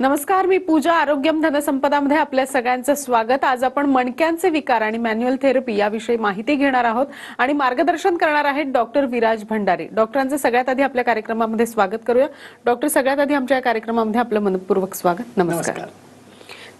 नमस्कार, मी पूजा. आरोग्यम धनसंपदामध्ये आपल्या सगळ्यांचं स्वागत. आज आपण मणक्यांचे विकार आणि मॅन्युअल थेरपी याविषयी माहिती घेणार आहोत आणि मार्गदर्शन करणार आहेत डॉक्टर विराज भंडारी. डॉक्टरांचं सगळ्यात आधी आपल्या कार्यक्रमामध्ये स्वागत करूया. डॉक्टर, सगळ्यात आधी आमच्या कार्यक्रमामध्ये आपलं मनपूर्वक स्वागत. नमस्कार.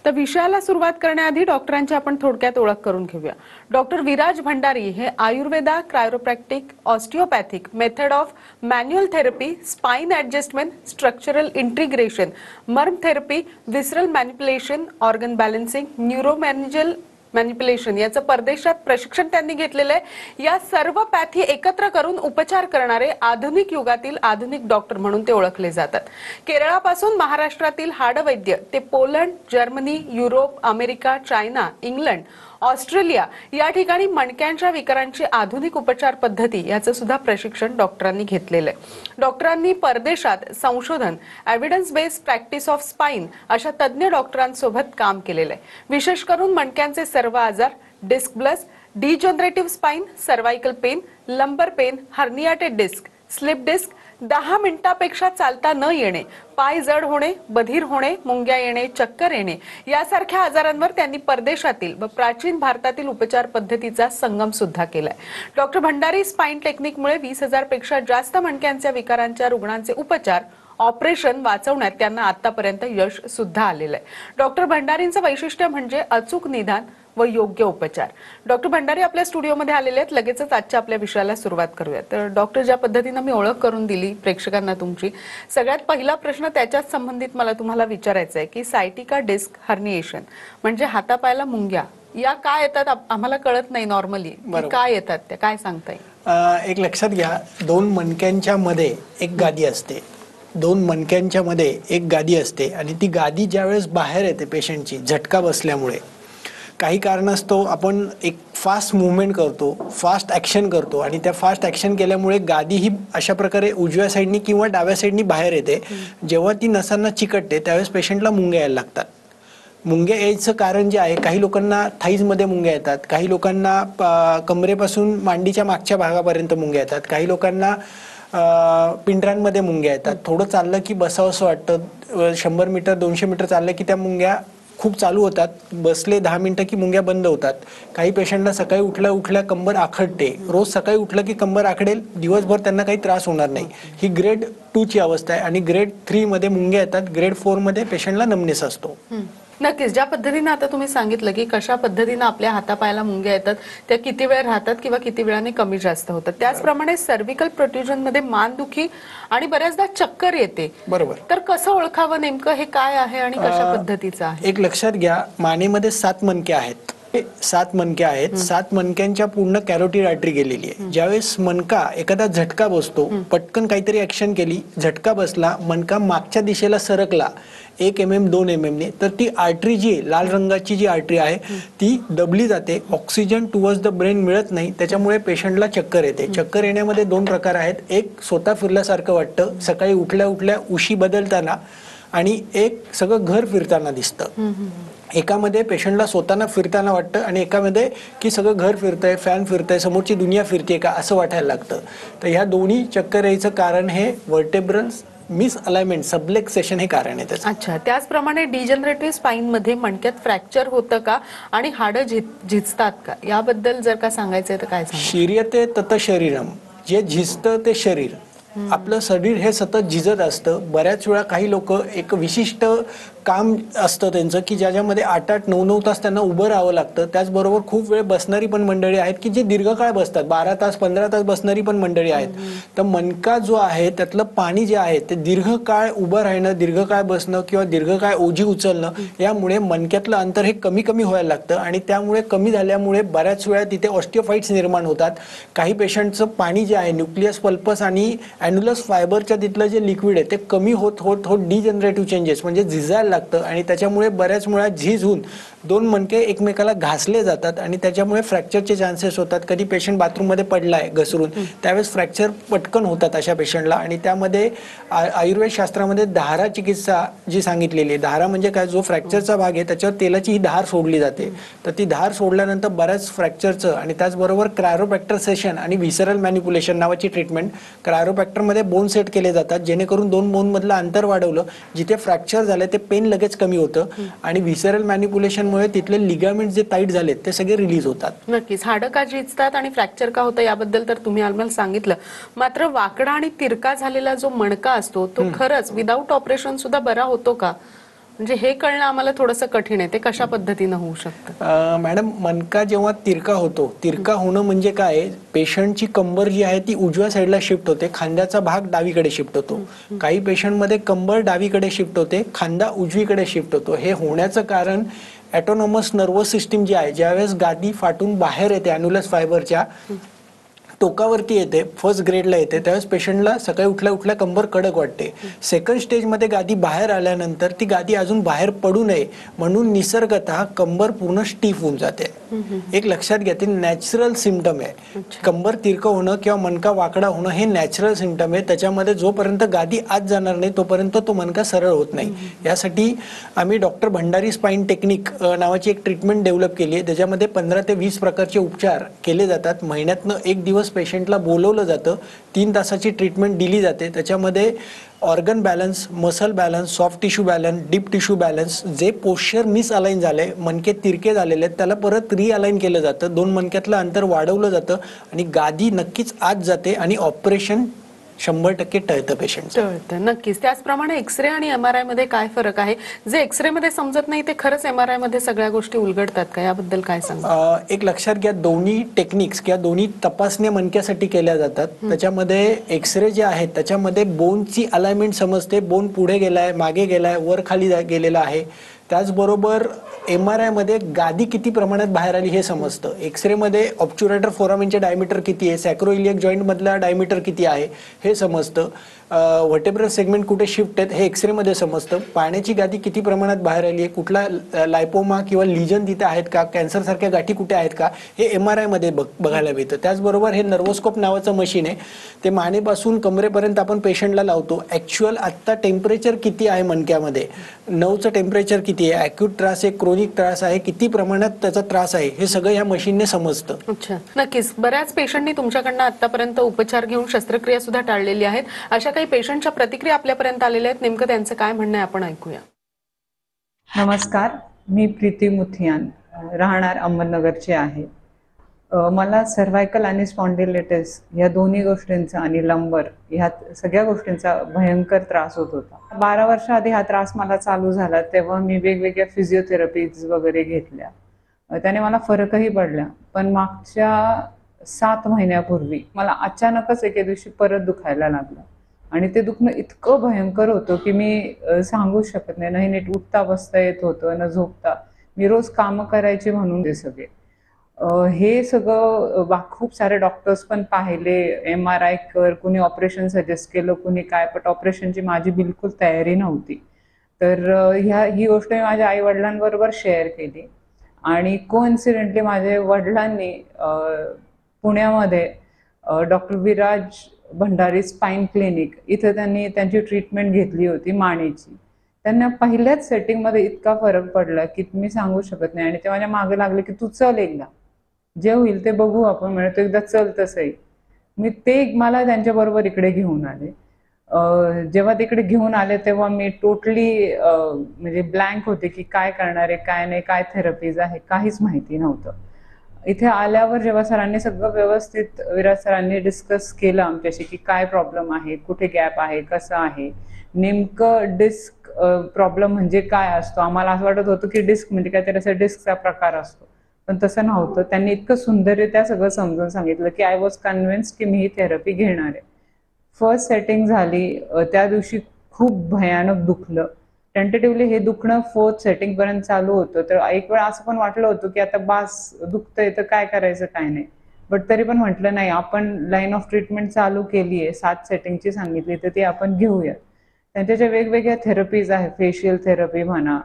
तर विषयाला सुरुवात करण्याआधी डॉक्टरांची आपण थोडक्यात ओळख करून घेऊया. डॉक्टर विराज भंडारी हे Ayurveda, chiropractic, osteopathic, method of manual therapy, spine adjustment, structural integration, marma therapy, visceral manipulation, organ balancing, neuromeningeal manipulation याचं परदेशात प्रशिक्षण त्यांनी घेतलेलं आहे. या सर्व पॅथी एकत्र करून उपचार करणारे आधुनिक युगातील आधुनिक डॉक्टर म्हणून ते ओळखले जातात. केरळापासून महाराष्ट्रातील हाडवैद्य ते Poland, Germany, Europe, America, China, England, Australia या ठिकाणी मणक्यांच्या विकारांची आधुनिक उपचार पद्धती याचं सुद्धा प्रशिक्षण डॉक्टरांनी घेतलेलं आहे. डॉक्टरांनी परदेशात संशोधन, evidence based practice of spine अशा तज्ज्ञ डॉक्टरांसोबत काम केलेलं आहे. विशेष करून मणक्यांचे सर्व आजार, disc bulge, degenerative spine, cervical pain, lumbar pain, herniated disc, slip disc, 10 मिनिटांपेक्षा चालता न येणे, पाय जड होणे, बधीर होणे, मुंग्या येणे, चक्कर येणे यासारख्या आजारांवर त्यांनी परदेशातील व प्राचीन भारतातील उपचार पद्धतीचा संगम सुद्धा केलाय. डॉक्टर भंडारी स्पाइन टेक्निकमुळे 20,000 पेक्षा जास्त मणक्यांच्या विकारांच्या रुग्णांचे उपचार, ऑपरेशन वाचवण्यात त्यांना आतापर्यंत यश सुद्धा आलेलं आहे. डॉक्टर भंडारींचं वैशिष्ट्य म्हणजे अचूक निदान व योग्य उपचार. डॉक्टर भंडारी आपल्या स्टुडिओमध्ये आलेले आहेत. लगेचच आजच्या आपल्या विषयाला सुरुवात करूया. तर डॉक्टर, ज्या पद्धतीने मी ओळख करून दिली प्रेक्षकांना तुमची, सगळ्यात पहिला प्रश्न त्याच्याच संबंधित मला तुम्हाला विचारायचा आहे की सायटिका डिस्क हर्निएशन म्हणजे हातापायाला मुंग्या या काय येतात? आम्हाला कळत नाही नॉर्मली काय येतात त्या, काय सांगता येईल? एक लक्षात घ्या, दोन मणक्यांच्या मध्ये एक गादी असते. दोन मणक्यांच्या मध्ये एक गादी असते आणि ती गादी ज्यावेळेस बाहेर येते पेशंटची झटका बसल्यामुळे, काही कारणास्तव आपण एक फास्ट मुवमेंट करतो, फास्ट ॲक्शन करतो आणि त्या फास्ट ॲक्शन केल्यामुळे गादी ही अशा प्रकारे उजव्या साईडनी किंवा डाव्या साईडनी बाहेर येते. जेव्हा ती नसांना चिकटते त्यावेळेस पेशंटला मुंग्या यायला लागतात. मुंग्या यायचं कारण जे आहे, काही लोकांना थाईजमध्ये मुंग्या येतात, काही लोकांना कमरेपासून मांडीच्या मागच्या भागापर्यंत मुंग्या येतात, काही लोकांना पिंढरांमध्ये मुंग्या येतात. थोडं चाललं की बसावंसं वाटतं, 100 मीटर 200 मीटर चाललं की त्या मुंग्या खूप चालू होतात, बसले 10 मिनिटं की मुंग्या बंद होतात. काही पेशंटला सकाळी उठल्या कंबर आखडते, रोज सकाळी उठलं की कंबर आखडेल, दिवसभर त्यांना काही त्रास होणार नाही. ही ग्रेड 2 ची अवस्था आहे आणि ग्रेड 3 मध्ये मुंग्या येतात, ग्रेड 4 मध्ये पेशंटला नमनेस असतो. नक्कीच. ज्या पद्धतीने आता तुम्ही सांगितलं की कशा पद्धतीने आपल्या हातापायाला मुंग्या येतात, त्या किती वेळ राहतात किंवा किती वेळाने कमी जास्त होतात, त्याचप्रमाणे सर्व्हिकल प्रोट्रुजन मध्ये मानदुखी आणि बऱ्याचदा चक्कर येते. बरोबर. तर कसं ओळखावं नेमकं हे काय आहे आणि कशा पद्धतीचं आहे? एक लक्षात घ्या, मानेमध्ये 7 मणके आहेत. 7 मणके आहेत. 7 मणक्यांच्या पूर्ण कॅरोटिड आर्टरी गेलेली आहे. ज्यावेळेस मणका एखादा झटका बसतो, पटकन काहीतरी ऍक्शन केली, झटका बसला, मणका मागच्या दिशेला सरकला 1 mm 2 mm ने, तर ती आर्टरी जी आहे, लाल रंगाची जी आर्टरी आहे ती दबली जाते. ऑक्सिजन टुवर्ड्स द ब्रेन मिळत नाही, त्याच्यामुळे पेशंटला चक्कर येते. चक्कर येण्यामध्ये 2 प्रकार आहेत. एक स्वतः फिरल्यासारखं वाटतं सकाळी उठल्या उठल्या उशी बदलताना, आणि एक सगळं घर फिरताना दिसतं. एकामध्ये पेशंटला स्वतःला फिरताना वाटतं आणि एकामध्ये की सगळं घर फिरतंय, फॅन फिरतंय, समोरची दुनिया फिरते का असं वाटायला लागतं. तर ह्या दोन्ही चक्कर यायचं कारण हे वर्टेब्रल मिसअलाइनमेंट, सबलेक्सेशन हे कारण आहे त्याचं. अच्छा. त्याचप्रमाणे डिजनरेटिव्ह स्पाइन मध्ये मणक्यात फ्रॅक्चर होतं का आणि हाडं झिजतात का, याबद्दल जर का सांगायचंय तर काय सांगा? शिर्यते तत शरीरम, जे झिजतं ते शरीर. आपलं शरीर हे सतत झिजत असतं. बऱ्याच वेळा काही लोक एक विशिष्ट काम असतं त्यांचं की ज्याच्यामध्ये 8-8, 9-9 तास त्यांना उभं राहावं लागतं. त्याचबरोबर खूप वेळ बसणारी पण मंडळी आहेत की जे दीर्घकाळ बसतात, 12 तास 15 तास बसणारी पण मंडळी आहेत. तर मणका जो आहे त्यातलं पाणी जे आहे ते दीर्घकाळ उभं राहणं, दीर्घकाळ बसणं किंवा दीर्घकाळ ओझी उचलणं, यामुळे मणक्यातलं अंतर हे कमी कमी व्हायला लागतं आणि त्यामुळे कमी झाल्यामुळे बऱ्याच वेळा तिथे ऑस्टिओफाइट्स निर्माण होतात. काही पेशंटचं पाणी जे आहे, न्यूक्लियस पल्पस आणि ॲन्युलस फायबरच्या तिथलं जे लिक्विड आहे ते कमी होत होत होत डिजनरेटिव्ह चेंजेस म्हणजे झिजायला लागतं आणि त्याच्यामुळे बऱ्याच वेळा झीज होऊन 2 मणके एकमेकाला घासले जातात आणि त्याच्यामुळे फ्रॅक्चरचे चान्सेस होतात. कधी पेशंट बाथरूममध्ये पडलाय घसरून, त्यावेळेस फ्रॅक्चर पटकन होतात अशा पेशंटला. आणि त्यामध्ये आयुर्वेद शास्त्रामध्ये धारा चिकित्सा जी सांगितलेली आहे, धारा म्हणजे काय, जो फ्रॅक्चरचा भाग आहे त्याच्यावर तेलाची ही धार सोडली जाते. तर ती धार सोडल्यानंतर बऱ्याच फ्रॅक्चरचं आणि त्याचबरोबर क्रायोप्रॅक्टर सेशन आणि व्हिसरल मॅनिप्युलेशन नावाची ट्रीटमेंट, क्रायोप्रॅक्टरमध्ये बोन सेट केले जातात जेणेकरून 2 बोन मधलं अंतर वाढवलं, जिथे फ्रॅक्चर झालं ते पेन लगेच कमी होतं आणि व्हिसरल मॅनिप्युलेशनमुळे तिथले लिगामेंट जे टाईट झालेत ते सगळे रिलीज होतात. नक्कीच. हाडं का झिजतात आणि फ्रॅक्चर का होतं याबद्दल तर तुम्ही आम्हाला सांगितलं. मात्र वाकडा आणि तिरका झालेला जो मणका असतो तो खरंच विदाऊट ऑपरेशन सुद्धा बरा होतो का? म्हणजे हे कळणं आम्हाला थोडंसं कठीण आहे. ते कशा पद्धतीनं होऊ शकतं? मॅडम, मणका जेव्हा तिरका होतो, तिरका होणं म्हणजे काय, पेशंटची कंबर जी आहे ती उजव्या साईडला शिफ्ट होते, खांद्याचा भाग डावीकडे शिफ्ट होतो. काही पेशंटमध्ये कंबर डावीकडे शिफ्ट होते, खांदा उजवीकडे शिफ्ट होतो. हे होण्याचं कारण ऑटोनॉमस नर्वस सिस्टीम जी आहे, ज्यावेळेस गादी फाटून बाहेर येते ॲन्युलस फायबरच्या टोकावरती येते, फर्स्ट ग्रेडला येते, त्यावेळेस पेशंटला सकाळी उठल्या उठल्या कंबर कडक वाटते. सेकंड स्टेजमध्ये गादी बाहेर आल्यानंतर ती गादी अजून बाहेर पडू नये म्हणून निसर्गतः कंबर पूर्ण स्टीफ होऊन जाते. एक लक्षात घ्या, ते नॅचरल सिम्पटम आहे. कंबर तिरकं होणं किंवा मणका वाकडा होणं हे नॅचरल सिम्पटम आहे. त्याच्यामध्ये जोपर्यंत गादी आत जाणार नाही तोपर्यंत तो मणका सरळ होत नाही. यासाठी आम्ही डॉक्टर भंडारी स्पाईन टेक्निक नावाची एक ट्रीटमेंट डेव्हलप केली आहे. त्याच्यामध्ये 15 ते 20 प्रकारचे उपचार केले जातात. महिन्यातनं एक दिवस पेशंटला बोलवलं जातं, 3 तासाची ट्रीटमेंट दिली जाते. त्याच्यामध्ये organ balance, muscle balance, soft tissue balance, deep tissue balance, जे पोश्चर मिसअलाइन झाले, मणके तिरके झालेले आहेत, त्याला परत रिअलाइन केलं जातं. 2 मणक्यातलं अंतर वाढवलं जातं आणि गादी नक्कीच आत जाते आणि ऑपरेशन 100% टळतं पेशंट. टळतं. नक्कीच. त्याचप्रमाणे एक्सरे आणि एमआरआय मध्ये काय फरक आहे? जे एक्सरे मध्ये समजत नाही ते खरंच एमआरआय मध्ये सगळ्या गोष्टी उलगडतात का? याबद्दल काय सांगा? एक लक्षात घ्या, दोन्ही टेक्निक्स किंवा दोन्ही तपासण्या मणक्यासाठी केल्या जातात. त्याच्यामध्ये एक्सरे जे आहेत त्याच्यामध्ये बोनची अलाइनमेंट समजते, बोन पुढे गेलाय, मागे गेलाय, वर खाली गेलेला आहे. त्याचबरोबर एमआरआय मध्ये गादी किती प्रमाणात बाहेर आली हे समजतं. एक्सरे मध्ये ऑब्च्युरेटर फोरामेनचे डायमीटर किती आहे, सॅक्रोइलियक जॉईंट मधला डायमीटर किती आहे हे समजतं. व्हर्टेब्रल सेगमेंट कुठे शिफ्ट आहेत हे एक्सरे मध्ये समजतं. पाण्याची गादी किती प्रमाणात बाहेर आली आहे, कुठला लायपोमा किंवा लिजन तिथे आहेत का, कॅन्सर सारख्या गाठी कुठे आहेत का, हे एमआरआय मध्ये बघायला मिळतं. त्याचबरोबर हे नर्वोस्कोप नावाचं मशीन आहे, ते मानेपासून कमरेपर्यंत आपण पेशंटला लावतो. ऍक्च्युअल आत्ता टेम्परेचर किती आहे मणक्यामध्ये, नर्वचं टेम्परेचर किती आहे, ॲक्यूट त्रास आहे, क्रोनिक त्रास आहे, किती प्रमाणात त्याचा त्रास आहे, हे सगळं या मशीनने समजतं. अच्छा, नक्कीच. बऱ्याच पेशंटनी तुमच्याकडनं आतापर्यंत उपचार घेऊन शस्त्रक्रिया सुद्धा टाळलेली आहेत. अशा काही पेशंटच्या प्रतिक्रिया आपल्यापर्यंत आलेल्या आहेत. नेमकं त्यांचं काय म्हणणं आहे आपण ऐकूया. नमस्कार, मी प्रीती मुथियान, राहणार अहमदनगरचे आहे. मला सर्व्हायकल आणि स्पॉन्डिलायटिस या दोन्ही गोष्टींचा आणि लंबर ह्या सगळ्या गोष्टींचा भयंकर त्रास होत होता. 12 वर्षाआधी हा त्रास मला चालू झाला तेव्हा मी वेगवेगळ्या फिजिओथेरपीज वगैरे घेतल्या. त्याने मला फरकही पडला. पण मागच्या 7 महिन्यापूर्वी मला अचानकच एके दिवशी परत दुखायला लागलं आणि ते दुखणं इतकं भयंकर होतं की मी सांगू शकत नाही. नाही नीट उठता बसता येत होतं, न झोपता. मी रोज कामं करायची म्हणून ते सगळे हे सगळं खूप सारे डॉक्टर्स पण पाहिले, MRI कर, कुणी ऑपरेशन सजेस्ट केलं, कुणी काय, पण ऑपरेशनची माझी बिलकुल तयारी नव्हती. तर ही गोष्ट मी माझ्या आई वडिलांबरोबर शेअर केली आणि कोइन्सिडेंटली माझ्या वडिलांनी पुण्यामध्ये doctor Viraj Bhandari spine clinic इथं त्यांनी त्यांची ट्रीटमेंट घेतली होती मानेची. त्यांना पहिल्याच सेटिंगमध्ये इतका फरक पडला की मी सांगू शकत नाही. आणि ते माझ्या मागे लागले की तू चल एकदा, जे होईल ते बघू आपण, म्हणतो एकदा चल तसंही. मला त्यांच्याबरोबर इकडे घेऊन आले. जेव्हा तिकडे घेऊन आले तेव्हा मी टोटली म्हणजे ब्लँक होते की काय करणार आहे, काय नाही, काय थेरपीज आहे, काहीच माहिती नव्हतं. इथे आल्यावर जेव्हा सरांनी सगळं व्यवस्थित, विराज सरांनी डिस्कस केलं आमच्याशी की काय प्रॉब्लेम आहे, कुठे गॅप आहे, कसं आहे, नेमकं डिस्क प्रॉब्लेम म्हणजे काय असतो. आम्हाला असं वाटत होतं की डिस्क म्हणजे काहीतरी असं डिस्कचा प्रकार असतो, पण तसं नव्हतं. त्यांनी इतकं सुंदररित्या सगळं समजून सांगितलं की आय वॉज कन्व्हिन्स्ड की मी ही थेरपी घेणार आहे. फर्स्ट सेटिंग झाली, त्या दिवशी खूप भयानक दुखलं. टेंटेटिव्हली हे दुखणं 4th सेटिंग पर्यंत चालू होतं. तर एक वेळ असं पण वाटलं होतं की आता बास दुखतंय तर काय करायचं काय नाही. बट तरी पण म्हटलं नाही, आपण लाईन ऑफ ट्रीटमेंट चालू केली आहे, 7 सेटिंगची सांगितली तर ती आपण घेऊयात. त्यांच्या ज्या वेगवेगळ्या थेरपीज आहेत, फेशियल थेरपी म्हणा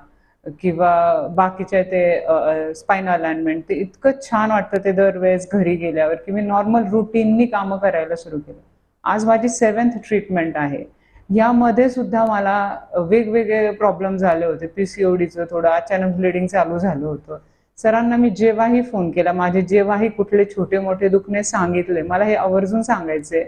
किंवा बाकीच्या ते स्पाइन अलाइनमेंट, ते इतकं छान वाटतं ते दरवेळेस घरी गेल्यावर की मी नॉर्मल रुटीननी कामं करायला सुरू केलं. आज माझी 7th ट्रीटमेंट आहे. यामध्ये सुद्धा मला वेगवेगळे प्रॉब्लेम झाले होते. PCODचं थोडं अचानक ब्लिडिंग चालू झालं होतं. सरांना मी जेव्हाही फोन केला, माझे जेव्हाही कुठले छोटे मोठे दुखणे सांगितले, मला हे आवर्जून सांगायचे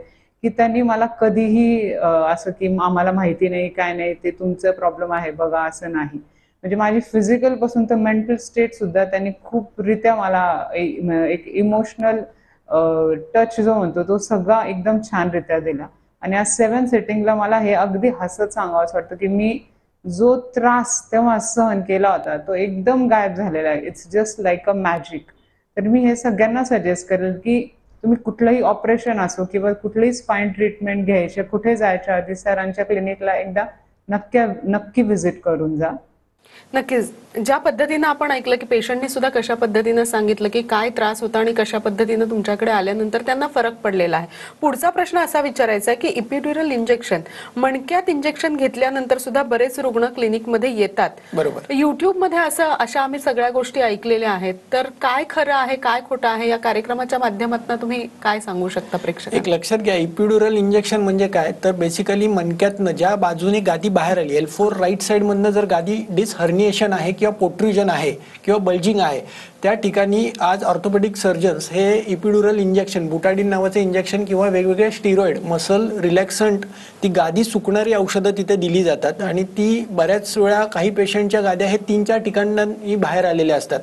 की त्यांनी मला कधीही असं की आम्हाला माहिती नाही काय नाही ते तुमचं प्रॉब्लेम आहे बघा असं नाही. म्हणजे माझी फिजिकल पासून तर मेंटल स्टेट सुद्धा त्यांनी खूप रित्या मला एक इमोशनल टच जो म्हणतो तो सगळा एकदम छान रित्या दिला. आणि आज 7 सिटिंगला मला हे अगदी हसत सांगावं असं वाटतं की मी जो त्रास तेव्हा सहन केला होता तो एकदम गायब झालेला आहे. It's just like a magic. तर मी हे सगळ्यांना सजेस्ट करेल की तुम्ही कुठलंही ऑपरेशन असो किंवा कुठलीही स्पाइन ट्रीटमेंट घ्यायचे कुठे जायच्या आधी सरांच्या क्लिनिकला एकदा नक्की व्हिजिट करून जा. नक्कीच. ज्या पद्धतीनं आपण ऐकलं की पेशंटनी सुद्धा कशा पद्धतीनं सांगितलं की काय त्रास होता आणि कशा पद्धतीनं तुमच्याकडे आल्यानंतर त्यांना फरक पडलेला आहे. पुढचा प्रश्न असा विचारायचा आहे की इपिड्युरल इंजेक्शन, मणक्यात इंजेक्शन घेतल्यानंतर सुद्धा बरेच रुग्ण क्लिनिकमध्ये येतात. बरोबर. युट्यूबमध्ये अशा आम्ही सगळ्या गोष्टी ऐकलेल्या आहेत. तर काय खरं आहे काय खोटं आहे या कार्यक्रमाच्या माध्यमातून तुम्ही काय सांगू शकता प्रेक्षकांना? एक लक्षात घ्या, इपिड्युरल इंजेक्शन म्हणजे काय तर बेसिकली मणक्यातनं ज्या बाजूने गादी बाहेर आली L4 राईट साइड मधनं जर गादी डिस हर्निएशन आहे किंवा पोट्रुजन आहे किंवा बल्जिंग आहे त्या ठिकाणी आज ऑर्थोपेडिक सर्जन्स हे इपिड्युरल इंजेक्शन, बुटाडिन नावाचे इंजेक्शन किंवा वेगवेगळे स्टिरॉइड, मसल रिलॅक्संट, ती गादी सुकणारी औषधं तिथे दिली जातात. आणि ती बऱ्याच वेळा काही पेशंटच्या गाद्या हे 3-4 ठिकाणांनी बाहेर आलेल्या असतात.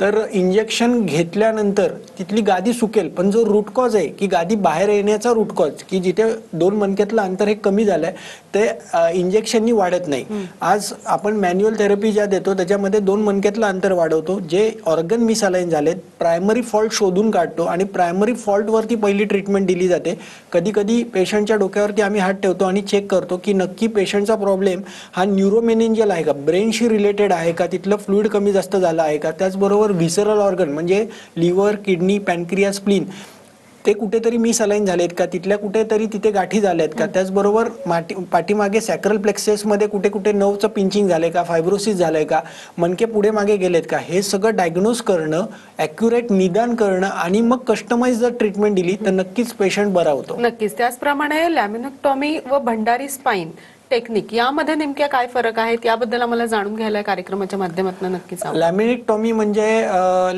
तर इंजेक्शन घेतल्यानंतर तिथली गादी सुकेल, पण जो रूट कॉज आहे की गादी बाहेर येण्याचा रूट कॉज की जिथे 2 मणक्यातलं अंतर हे कमी झालंय ते इंजेक्शननी वाढत नाही. आज आपण मॅन्युअल थेरपी ज्या देतो त्याच्यामध्ये 2 मणक्यातलं अंतर वाढवतो, जे ऑर्गन मिसअलाइन झालेत प्रायमरी फॉल्ट शोधून काढतो आणि प्रायमरी फॉल्ट वरती पहिली ट्रीटमेंट दिली जाते. कधी कधी पेशंटच्या डोक्यावरती आम्ही हात ठेवतो आणि चेक करतो की नक्की पेशंटचा प्रॉब्लेम हा न्यूरोमेनेंजियल आहे का, ब्रेनशी रिलेटेड आहे का, तिथलं फ्लुइड कमी जास्त झालं आहे का. त्याचबरोबर व्हिसरल ऑर्गन म्हणजे लिव्हर, किडनी, पॅनक्रियास, स्प्लीन ते कुठेतरी मिसअलाइन झालेत का, तिथल्या कुठेतरी तिथे गाठी झाल्यात का. त्याचबरोबर पाठीमागे सॅक्रल प्लेक्सेसमध्ये कुठे कुठे नर्वचं पिंचिंग झालंय का, फायब्रोसिस झालंय का, मणके पुढे मागे गेलेत का, हे सगळं डायग्नोज करणं, ॲक्युरेट निदान करणं आणि मग कस्टमाइज जर ट्रीटमेंट दिली तर नक्कीच पेशंट बरा होतो. नक्कीच. त्याचप्रमाणे लॅमिनेक्टॉमी व भंडारी स्पाइन टेक्निक यामध्ये नेमक्या काय फरक आहे त्याबद्दल आम्हाला जाणून घ्यायला कार्यक्रमाच्या माध्यमातून नक्कीच आवडेल. लॅमिनेक्टॉमी म्हणजे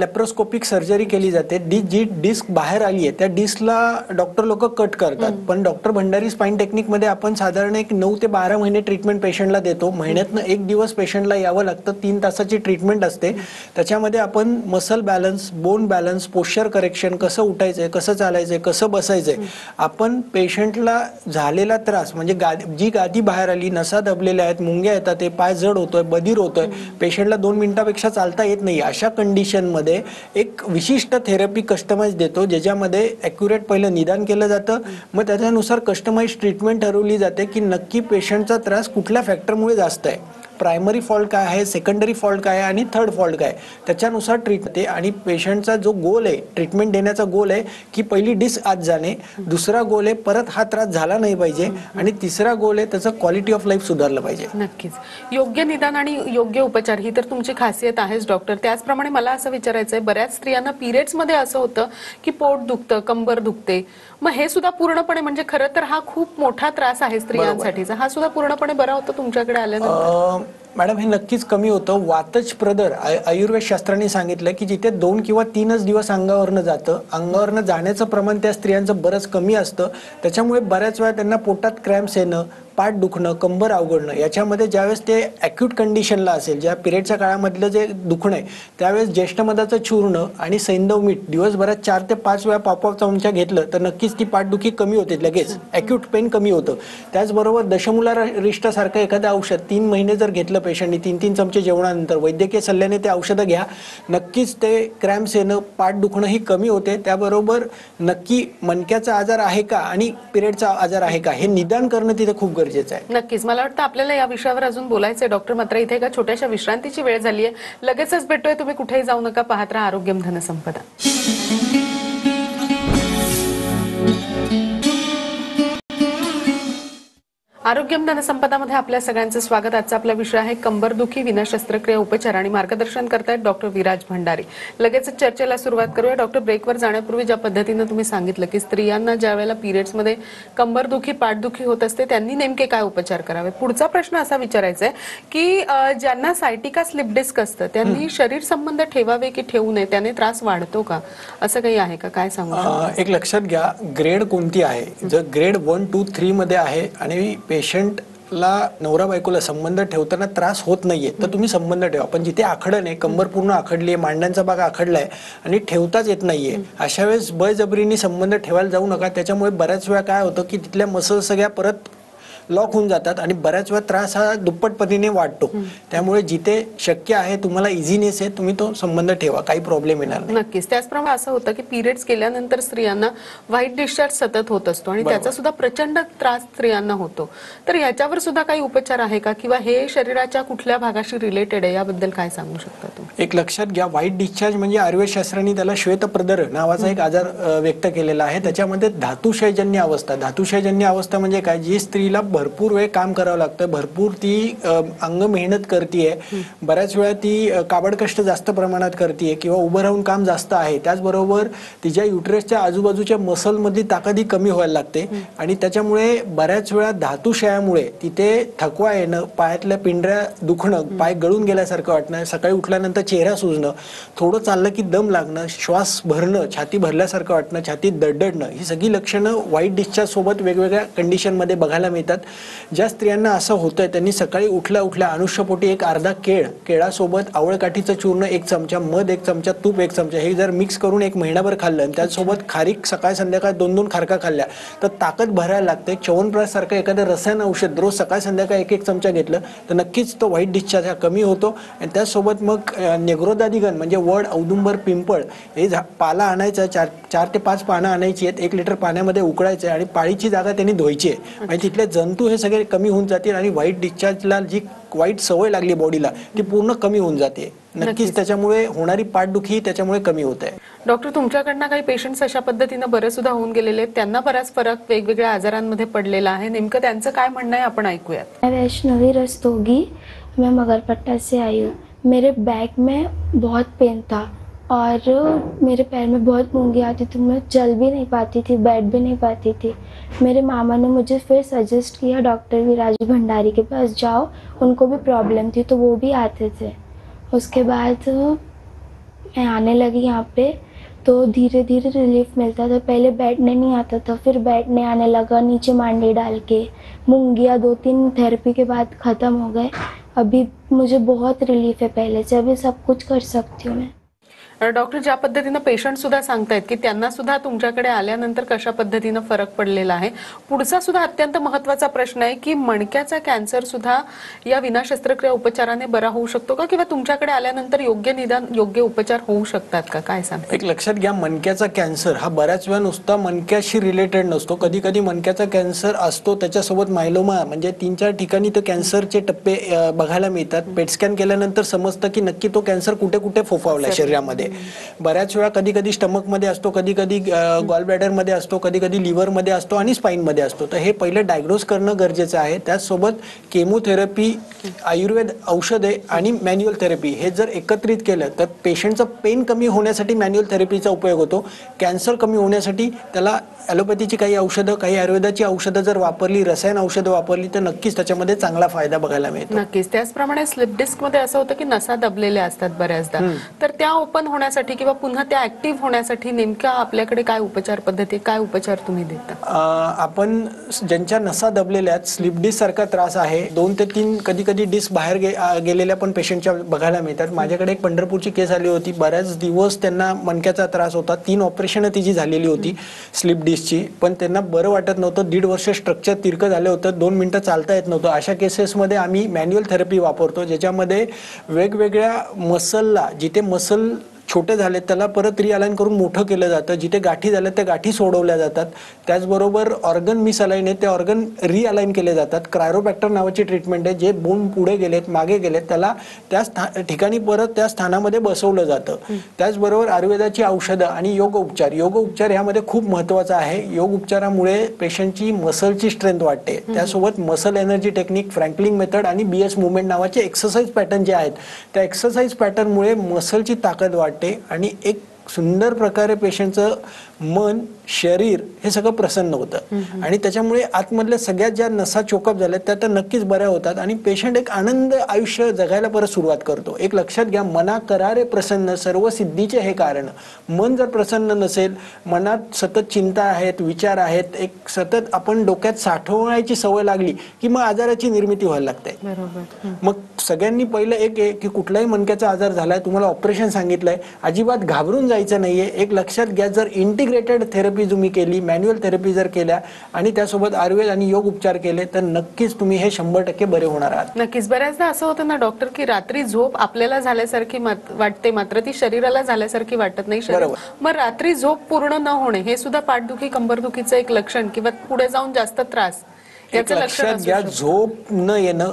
लेप्रोस्कोपिक सर्जरी केली जाते. जी डिस्क बाहेर आली आहे त्या डिस्कला डॉक्टर लोक कट करतात. पण डॉक्टर भंडारी स्पाइन टेक्निकमध्ये आपण साधारण एक 9 ते 12 महिने ट्रीटमेंट पेशंटला देतो. महिन्यातनं 1 दिवस पेशंटला यावं लागतं. 3 तासाची ट्रीटमेंट असते. त्याच्यामध्ये आपण muscle balance, bone balance, posture correction, कसं उठायचंय, कसं चालायचंय, कसं बसायचंय, आपण पेशंटला झालेला त्रास म्हणजे जी गादी बाहेर आली, नसा दबलेल्या आहेत, मुंग्या येतात, पाय जड होतोय, बधीर होतोय, पेशंटला 2 मिनिटापेक्षा चालता येत नाही, अशा कंडिशनमध्ये एक विशिष्ट थेरपी कस्टमाइज देतो ज्याच्यामध्ये ॲक्युरेट पहिलं निदान केलं जातं. मग त्याच्यानुसार कस्टमाइज ट्रीटमेंट ठरवली जाते की नक्की पेशंटचा त्रास कुठल्या फॅक्टरमुळे जास्त आहे, प्रायमरी फॉल्ट काय आहे, सेकंडरी फॉल्ट काय आहे आणि थर्ड फॉल्ट काय, त्याच्यानुसार ट्रीट होते. आणि पेशंटचा जो गोल आहे, ट्रीटमेंट देण्याचा गोल आहे की पहिली डिस्क आत जाणे, दुसरा गोल आहे परत हा त्रास झाला नाही पाहिजे, आणि तिसरा गोल आहे त्याचं क्वालिटी ऑफ लाईफ सुधारलं पाहिजे. नक्कीच. योग्य निदान आणि योग्य उपचार ही तर तुमची खासियत आहेच डॉक्टर. त्याचप्रमाणे मला असं विचारायचं आहे, बऱ्याच स्त्रियांना पिरियड्समध्ये असं होतं की पोट दुखतं, कंबर दुखते, मग हे सुद्धा पूर्णपणे म्हणजे खरं तर हा खूप मोठा त्रास आहे स्त्रियांसाठीचा, हा सुद्धा पूर्णपणे बरा होतो तुमच्याकडे आल्यानंतर? मॅडम हे नक्कीच कमी होतं. वातच प्रदर आयुर्वेद शास्त्राने सांगितलं की जिथे 2 किंवा 3च दिवस अंगावरनं जातं, अंगावरनं जाण्याचं प्रमाण त्या स्त्रियांचं बरंच कमी असतं. त्याच्यामुळे बऱ्याच वेळा त्यांना पोटात क्रॅम्प्स येणं, पाठ दुखणं, कंबर अवघडणं, याच्यामध्ये ज्यावेळेस ते ॲक्यूट कंडिशनला असेल, ज्या पिरियडच्या काळामधलं जे दुखणं आहे त्यावेळेस ज्येष्ठमधाचं चूर्ण आणि सैंधव मीठ दिवसभरात 4 ते 5 वेळा पावपाव चमचा घेतलं तर नक्कीच ती पाठदुखी कमी होते, लगेच ॲक्यूट पेन कमी होतं. त्याचबरोबर दशमूलारिष्टसारखं एखादं औषध 3 महिने जर घेतलं पेशंटनी, 3-3 चमचे जेवणानंतर वैद्यकीय सल्ल्याने ते औषधं घ्या, नक्कीच ते क्रॅम्प्स येणं, पाठ दुखणं ही कमी होते. त्याबरोबर नक्की मणक्याचा आजार आहे का आणि पिरियडचा आजार आहे का हे निदान करणं तिथे खूप गरजेचं आहे. नक्कीच. मला वाटतं आपल्याला या विषयावर अजून बोलायचंय डॉक्टर, मात्र इथे एका छोट्याशा विश्रांतीची वेळ झाली आहे. लगेचच भेटूया. तुम्ही कुठेही जाऊ नका, पाहत राहा आरोग्यम धनसंपदा. आरोग्यम धनसंपदामध्ये आपल्या सगळ्यांचं स्वागत. आजचा आपला विषय आहे कंबरदुखी विना शस्त्रक्रिया उपचार आणि मार्गदर्शन करतायत डॉक्टर विराज भंडारी. लगेचच चर्चेला सुरुवात करूया. डॉक्टर, ब्रेकवर जाण्यापूर्वी ज्या पद्धतीने तुम्ही सांगितलं की स्त्रियांना ज्या वेळेला पिरियड्समध्ये कंबरदुखी पाठदुखी होत असते त्यांनी नेमके काय उपचार करावे, पुढचा प्रश्न असा विचारायचा आहे की ज्यांना सायटिका स्लिप डिस्क असतं त्यांनी शरीर संबंध ठेवावे की ठेवू नये, त्याने त्रास वाढतो का, असं काही आहे का, काय सांगू शकता? एक लक्षात घ्या, ग्रेड कोणती आहे. जर ग्रेड 1, 2, 3 मध्ये आहे आणि पेशंटला नवरा बायकोला संबंध ठेवताना त्रास होत नाहीये तर तुम्ही संबंध ठेवा. पण जिथे आखडण आहे, कंबर पूर्ण आखडली आहे, मांड्यांचा भाग आखडलाय आणि ठेवताच येत नाहीये, अशा वेळेस बळजबरीने संबंध ठेवायला जाऊ नका. त्याच्यामुळे बऱ्याच वेळा काय होतं की तिथल्या मसल सगळ्या परत लॉक होऊन जातात आणि बऱ्याच वेळा त्रास हा दुप्पट पटीने वाढतो. त्यामुळे जिथे शक्य आहे, तुम्हाला इझीनेस आहे, तुम्ही तो संबंध ठेवा, काही प्रॉब्लेम येणार नाही. नक्कीच. त्याचप्रमाणे असं होतं की पिरियड्स केल्यानंतर स्त्रियांना व्हाईट डिस्चार्ज सतत होत असतो आणि त्याचा सुद्धा प्रचंड त्रास स्त्रियांना होतो. तर ह्याच्यावर सुद्धा काही उपचार आहे का, किंवा हे शरीराच्या कुठल्या भागाशी रिलेटेड आहे, याबद्दल काय सांगू शकता तुम्ही? एक लक्षात घ्या, व्हाईट डिस्चार्ज म्हणजे आयुर्वेदशास्त्राने त्याला श्वेतप्रदर नावाचा एक आजार व्यक्त केलेला आहे. त्याच्यामध्ये धातुक्षयजन्य अवस्था, धातुक्षयजन्य अवस्था म्हणजे काय, जी स्त्रीला भरपूर वेळ काम करावं लागतं, भरपूर ती अंग मेहनत करतीये, बऱ्याच वेळा ती काबड कष्ट जास्त प्रमाणात करतीये किंवा उभं राहून काम जास्त आहे. त्याचबरोबर तिच्या युटरसच्या आजूबाजूच्या मसलमधली ताकदही कमी व्हायला लागते आणि त्याच्यामुळे बऱ्याच वेळा धातुक्षयामुळे तिथे थकवा येणं, पायातल्या पिंढऱ्या दुखणं, पाय गळून गेल्यासारखं वाटणं, सकाळी उठल्यानंतर चेहरा सुजणं, थोडं चाललं की दम लागणं, श्वास भरणं, छाती भरल्यासारखं वाटणं, छातीत दडदडणं, ही सगळी लक्षणं व्हाईट डिस्चार्ज सोबत वेगवेगळ्या कंडिशनमध्ये बघायला मिळतात. ज्या स्त्रियांना असं होतंय त्यांनी सकाळी उठल्या उठल्या अनुष्यपोटी एक अर्धा केळासोबत आवळकाठीचं चूर्ण 1 चमचा, मध 1 चमचा, तूप 1 चमचा, हे जर मिक्स करून एक महिनाभर खाल्लं आणि त्यासोबत खारीक सकाळ संध्याकाळ 2-2 खारका खाल्ल्या तर ताकद भरायला लागते. च्यवनप्राश सारखं एखादं रसायन औषध रोज सकाळ संध्याकाळ 1-1 चमचा घेतलं तर नक्कीच तो व्हाईट डिस्चार्ज हा कमी होतो. आणि त्यासोबत मग नेग्रोदादिगण म्हणजे वड, औदुंबर, पिंपळ हे पाला आणायचा, 4 ते 5 पानं आणायची आहेत, 1 लिटर पाण्यामध्ये उकळायचं आणि पाळीची जागा त्यांनी धुवायची आहे आणि तिथले जंतू हे सगळे कमी होऊन जातील आणि व्हाईट डिस्चार्जला जी वाईट सवय लागली बॉडीला ती पूर्ण कमी होऊन जाते. नक्कीच त्याच्यामुळे होणारी पाठदुखी त्याच्यामुळे कमी होत आहे. डॉक्टर, तुमच्याकडनं काही पेशंट्स अशा पद्धतीनं बरे सुद्धा होऊन गेलेले आहेत, त्यांना बराच फरक वेगवेगळ्या आजारांमध्ये पडलेला आहे, नेमकं त्यांचं काय म्हणणं आहे आपण ऐकूयात. मैं वैष्णवी रस्तोगी, मैं मगरपट्टा से आई हूँ. मेरे बैक में बहुत पेन था और मेरे पैर में बहुत मूंगी आती थी, मैं चल भी नहीं पाती थी, बैठ भी नहीं पाती थी. मेरे मामा ने मुझे फिर सजेस्ट किया डॉक्टर विराज भंडारी के पास जाओ, उनको भी प्रॉब्लम थी तो वो भी आते थे. उसके बाद मैं आने लगी यहाँ पे तो धीरे धीरे रिलीफ मिलता था. पहले बैठने नहीं आता था, फिर बैठने आने लगा, नीचे मांडी डाल के. मूंगिया 2-3 थेरेपी के बाद ख़त्म हो गए. अभी मुझे बहुत रिलीफ है पहले से, अभी सब कुछ कर सकती हूँ मैं. डॉक्टर, ज्या पद्धतीनं पेशंट सुद्धा सांगतायत की त्यांना सुद्धा तुमच्याकडे आल्यानंतर कशा पद्धतीनं फरक पडलेला आहे, पुढचा सुद्धा अत्यंत महत्त्वाचा प्रश्न आहे की मणक्याचा कॅन्सर सुद्धा या विना शस्त्रक्रिया उपचाराने बरा होऊ शकतो का, किंवा तुमच्याकडे आल्यानंतर योग्य निदान, योग्य उपचार होऊ शकतात का, काय सांगता? एक लक्षात घ्या, मणक्याचा कॅन्सर हा बऱ्याच वेळा नुसता मणक्याशी रिलेटेड नसतो. कधी कधी मणक्याचा कॅन्सर असतो, त्याच्यासोबत मायलोमा म्हणजे 3-4 ठिकाणी तर कॅन्सरचे टप्पे बघायला मिळतात. पेट स्कॅन केल्यानंतर समजतं की नक्की तो कॅन्सर कुठे कुठे फोफावला शरीरामध्ये. बऱ्याच वेळा कधी कधी स्टमक मध्ये असतो, कधी कधी गॉल ब्लॅडर मध्ये असतो, कधी कधी लिव्हर मध्ये असतो आणि स्पाइन मध्ये असतो. तर हे पहिलं डायग्नोज करणं गरजेचं आहे. त्याचसोबत केमोथेरपी, आयुर्वेद औषधे आणि मॅन्युअल थेरपी हे जर एकत्रित केलं तर पेशंटचं पेन कमी होण्यासाठी मॅन्युअल थेरपीचा उपयोग होतो. कॅन्सर कमी होण्यासाठी त्याला ॲलोपॅथीची काही औषधं, काही आयुर्वेदाची औषधं जर वापरली, रसायन औषधं वापरली तर नक्कीच त्याच्यामध्ये चांगला फायदा बघायला मिळतो. नक्कीच. त्याचप्रमाणे स्लिप डिस्क मध्ये असं होतं की नसा दबलेल्या असतात बऱ्याचदा, तर त्या ओपन होण्यासाठी किंवा पुन्हा त्या ऍक्टिव्ह होण्यासाठी नेमका आपल्याकडे काय उपचार पद्धती, काय उपचार तुम्ही देता? आपण ज्यांच्या नसा दबलेल्या आहेत, स्लिप डिस्क सारखा त्रास आहे, 2 ते 3 कधी कधी डिस्क बाहेर गेलेल्या पण पेशंटच्या बघायला मिळतात. माझ्याकडे एक पंढरपूरची केस आली होती, बऱ्याच दिवस त्यांना मणक्याचा त्रास होता, 3 ऑपरेशन तिची झालेली होती स्लिप डिस्कची, पण त्यांना बरं वाटत नव्हतं. 1.5 वर्ष स्ट्रक्चर तिरकं झालं होतं, 2 मिनिटं चालता येत नव्हतं. अशा केसेसमध्ये आम्ही मॅन्युअल थेरपी वापरतो, ज्याच्यामध्ये वेगवेगळ्या मसलला, जिथे मसल छोटे झाले त्याला परत रिअलाइन करून मोठं केलं जातं, जिथे गाठी झाल्या त्या गाठी सोडवल्या जातात. त्याचबरोबर ऑर्गन मिसअलाइन आहे ते ऑर्गन रिअलाइन केले जातात. क्रायोबॅक्टर नावाची ट्रीटमेंट आहे, जे बोन पुढे गेलेत मागे गेलेत त्याला त्या ठिकाणी परत त्या स्थानामध्ये बसवलं जातं. त्याचबरोबर आयुर्वेदाची औषधं आणि योग उपचार यामध्ये खूप महत्वाचा आहे. योग उपचारामुळे पेशंटची मसलची स्ट्रेंथ वाढते. त्यासोबत मसल एनर्जी टेक्निक, फ्रँकलिंग मेथड आणि BS मुवमेंट नावाचे एक्सरसाइज पॅटर्न जे आहेत त्या एक्सरसाइज पॅटर्नमुळे मसलची ताकद वाढते आणि एक सुंदर प्रकारे पेशंटचं मन शरीर हे सगळं प्रसन्न होतं आणि त्याच्यामुळे आतमधल्या सगळ्यात ज्या नसा चोकअप झाल्यात त्या तर नक्कीच बऱ्या होतात आणि पेशंट एक आनंद आयुष्य जगायला परत सुरुवात करतो. एक लक्षात घ्या, मना करारे प्रसन्न सर्व सिद्धीचे हे कारण. मन जर प्रसन्न नसेल, मनात सतत चिंता आहेत, विचार आहेत, एक सतत आपण डोक्यात साठवण्याची सवय लागली की मग आजाराची निर्मिती व्हायला लागते. बरोबर. मग सगळ्यांनी पहिलं एक आहे की कुठलाही मणक्याचा आजार झालाय, तुम्हाला ऑपरेशन सांगितलंय, अजिबात घाबरून जायचं नाहीये. एक लक्षात घ्या, जर इंटिग्रेटेड थेरपी तुम्ही केली, मॅन्युअल थेरपी जर केल्या आणि त्यासोबत आयुर्वेद आणि योग उपचार केले तर नक्कीच तुम्ही हे 100% बरे होणार आहात. नक्कीच. बऱ्याचदा असं होतं ना डॉक्टर की रात्री झोप आपल्याला झाल्यासारखी वाटते मात्र ती शरीराला झाल्यासारखी वाटत नाही. बरोबर. मग रात्री झोप पूर्ण न होणे हे सुद्धा पाठदुखी कंबरदुखीचं एक लक्षण किंवा पुढे जाऊन जास्त त्रास एक याचं लक्षण लक्षात असू घ्या, शकतं. झोप न येणं,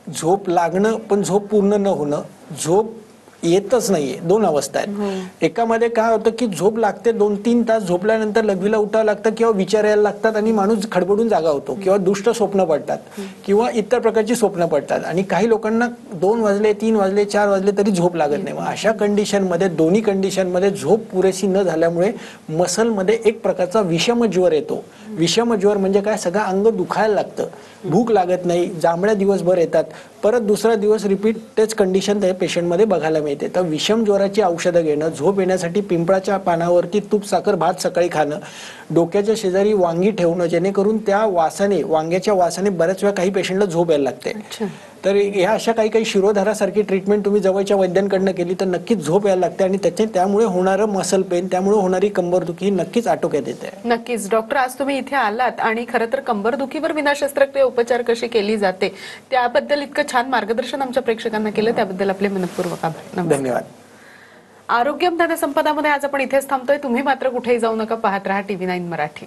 झोप लागणं पण झोप पूर्ण न होणं, झोप येतच नाहीये, दोन अवस्था आहेत. एकामध्ये काय होतं की झोप लागते, 2-3 तास झोपल्यानंतर लघवीला उठावं लागतं किंवा विचार यायला लागतात आणि माणूस खडबडून जागा होतो किंवा दुष्ट स्वप्न पडतात किंवा इतर प्रकारची स्वप्न पडतात आणि काही लोकांना 2 वाजले, 3 वाजले, 4 वाजले तरी झोप लागत नाही. मग अशा कंडिशनमध्ये, दोन्ही कंडिशनमध्ये झोप पुरेशी न झाल्यामुळे मसलमध्ये एक प्रकारचा विषमज्वर येतो. विषमज्वर म्हणजे काय, सगळं अंग दुखायला लागतं, भूक लागत नाही, जांभळ्या दिवसभर येतात, परत दुसरा दिवस रिपीट तेच कंडिशन त्या पेशंटमध्ये बघायला मिळते. तर विषम ज्वराची औषधं घेणं, झोप येण्यासाठी पिंपळाच्या पानावरती तूप साखर भात सकाळी खाणं, डोक्याच्या शेजारी वांगी ठेवणं जेणेकरून त्या वासाने, वांग्याच्या वासाने बऱ्याच वेळा काही पेशंटला झोप यायला लागते. तर ह्या अशा काही शिरोधारासारखी ट्रीटमेंट तुम्ही जवळच्या वैद्यांकडनं केली तर नक्कीच झोप यायला लागते आणि त्यामुळे होणारं मसल पेन, त्यामुळे होणारी कंबरदुखी नक्कीच आटोक्यात येते. नक्कीच. डॉक्टर, आज तुम्ही इथे आलात आणि खरं तर कंबरदुखीवर विना शस्त्रक्रिया उपचार कशी केली जाते त्याबद्दल इतकं छान मार्गदर्शन आमच्या प्रेक्षकांना केलं त्याबद्दल आपले मनपूर्वक आभार. धन्यवाद. आरोग्यम धनसंपदामध्ये आज आपण इथेच थांबतोय. तुम्ही मात्र कुठेही जाऊ नका, पाहत रहा TV9 मराठी.